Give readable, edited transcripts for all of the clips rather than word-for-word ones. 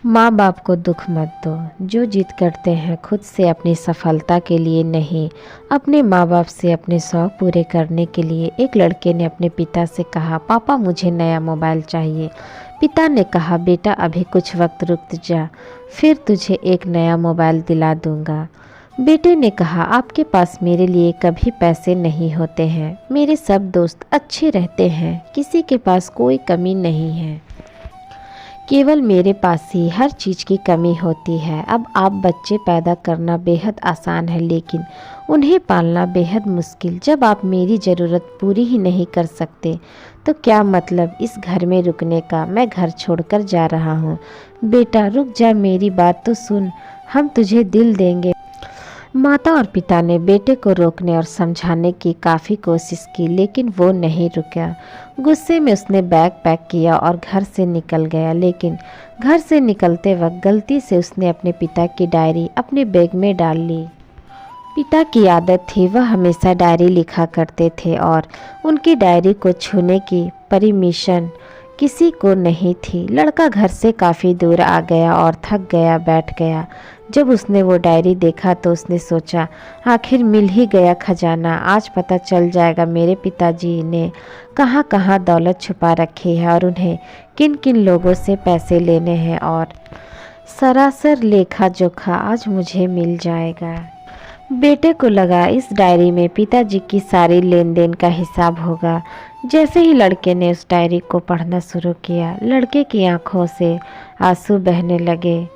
माँ बाप को दुख मत दो। जो जिद करते हैं खुद से अपनी सफलता के लिए नहीं, अपने माँ बाप से अपने शौक़ पूरे करने के लिए। एक लड़के ने अपने पिता से कहा, पापा मुझे नया मोबाइल चाहिए। पिता ने कहा, बेटा अभी कुछ वक्त रुक जा, फिर तुझे एक नया मोबाइल दिला दूंगा। बेटे ने कहा, आपके पास मेरे लिए कभी पैसे नहीं होते हैं, मेरे सब दोस्त अच्छे रहते हैं, किसी के पास कोई कमी नहीं है, केवल मेरे पास ही हर चीज़ की कमी होती है। अब आप बच्चे पैदा करना बेहद आसान है, लेकिन उन्हें पालना बेहद मुश्किल। जब आप मेरी ज़रूरत पूरी ही नहीं कर सकते तो क्या मतलब इस घर में रुकने का। मैं घर छोड़कर जा रहा हूँ। बेटा रुक जा, मेरी बात तो सुन, हम तुझे दिल देंगे। माता और पिता ने बेटे को रोकने और समझाने की काफ़ी कोशिश की, लेकिन वो नहीं रुका। गुस्से में उसने बैग पैक किया और घर से निकल गया। लेकिन घर से निकलते वक्त गलती से उसने अपने पिता की डायरी अपने बैग में डाल ली। पिता की आदत थी, वह हमेशा डायरी लिखा करते थे और उनकी डायरी को छूने की परमिशन किसी को नहीं थी। लड़का घर से काफ़ी दूर आ गया और थक गया बैठ गया। जब उसने वो डायरी देखा तो उसने सोचा, आखिर मिल ही गया खजाना। आज पता चल जाएगा मेरे पिताजी ने कहाँ कहाँ दौलत छुपा रखी है और उन्हें किन किन लोगों से पैसे लेने हैं, और सरासर लेखा जोखा आज मुझे मिल जाएगा। बेटे को लगा इस डायरी में पिताजी की सारी लेन देन का हिसाब होगा। जैसे ही लड़के ने उस डायरी को पढ़ना शुरू किया, लड़के की आंखों से आंसू बहने लगे।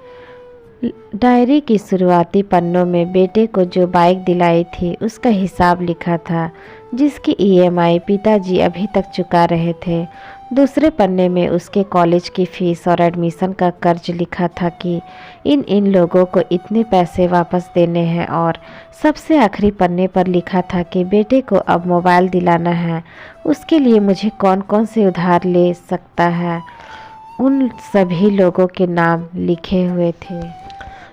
डायरी की शुरुआती पन्नों में बेटे को जो बाइक दिलाई थी उसका हिसाब लिखा था, जिसकी ईएमआई पिताजी अभी तक चुका रहे थे। दूसरे पन्ने में उसके कॉलेज की फ़ीस और एडमिशन का कर्ज लिखा था कि इन लोगों को इतने पैसे वापस देने हैं। और सबसे आखिरी पन्ने पर लिखा था कि बेटे को अब मोबाइल दिलाना है, उसके लिए मुझे कौन कौन से उधार ले सकता है। उन सभी लोगों के नाम लिखे हुए थे।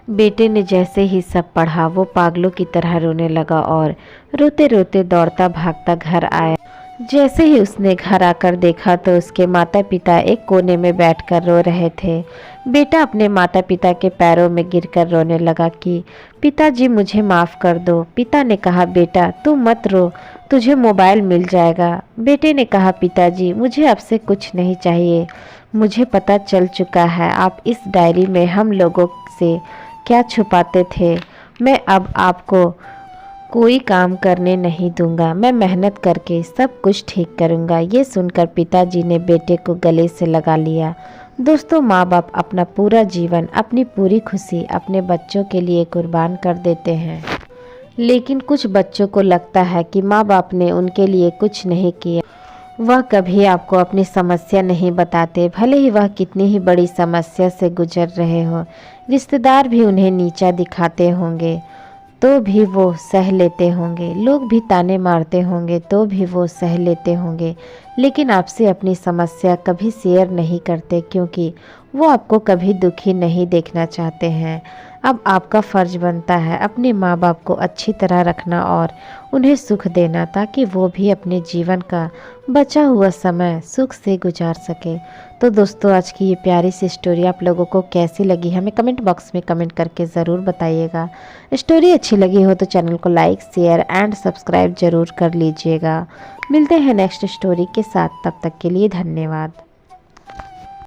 बेटे ने जैसे ही सब पढ़ा वो पागलों की तरह रोने लगा और रोते रोते दौड़ता भागता घर आया। जैसे ही उसने घर आकर देखा तो उसके माता पिता एक कोने में बैठकर रो रहे थे। बेटा अपने माता पिता के पैरों में गिरकर रोने लगा कि पिताजी मुझे माफ़ कर दो। पिता ने कहा, बेटा तू मत रो, तुझे मोबाइल मिल जाएगा। बेटे ने कहा, पिताजी मुझे आपसे कुछ नहीं चाहिए, मुझे पता चल चुका है आप इस डायरी में हम लोगों से क्या छुपाते थे। मैं अब आपको कोई काम करने नहीं दूंगा, मैं मेहनत करके सब कुछ ठीक करूंगा। ये सुनकर पिताजी ने बेटे को गले से लगा लिया। दोस्तों, माँ बाप अपना पूरा जीवन, अपनी पूरी खुशी अपने बच्चों के लिए कुर्बान कर देते हैं, लेकिन कुछ बच्चों को लगता है कि माँ बाप ने उनके लिए कुछ नहीं किया। वह कभी आपको अपनी समस्या नहीं बताते, भले ही वह कितनी ही बड़ी समस्या से गुजर रहे हो। रिश्तेदार भी उन्हें नीचा दिखाते होंगे तो भी वो सह लेते होंगे, लोग भी ताने मारते होंगे तो भी वो सह लेते होंगे, लेकिन आपसे अपनी समस्या कभी शेयर नहीं करते, क्योंकि वो आपको कभी दुखी नहीं देखना चाहते हैं। अब आपका फ़र्ज बनता है अपने माँ बाप को अच्छी तरह रखना और उन्हें सुख देना, ताकि वो भी अपने जीवन का बचा हुआ समय सुख से गुजार सके। तो दोस्तों, आज की ये प्यारी सी स्टोरी आप लोगों को कैसी लगी हमें कमेंट बॉक्स में कमेंट करके ज़रूर बताइएगा। स्टोरी अच्छी लगी हो तो चैनल को लाइक, शेयर एंड सब्सक्राइब ज़रूर कर लीजिएगा। मिलते हैं नेक्स्ट स्टोरी के साथ, तब तक के लिए धन्यवाद।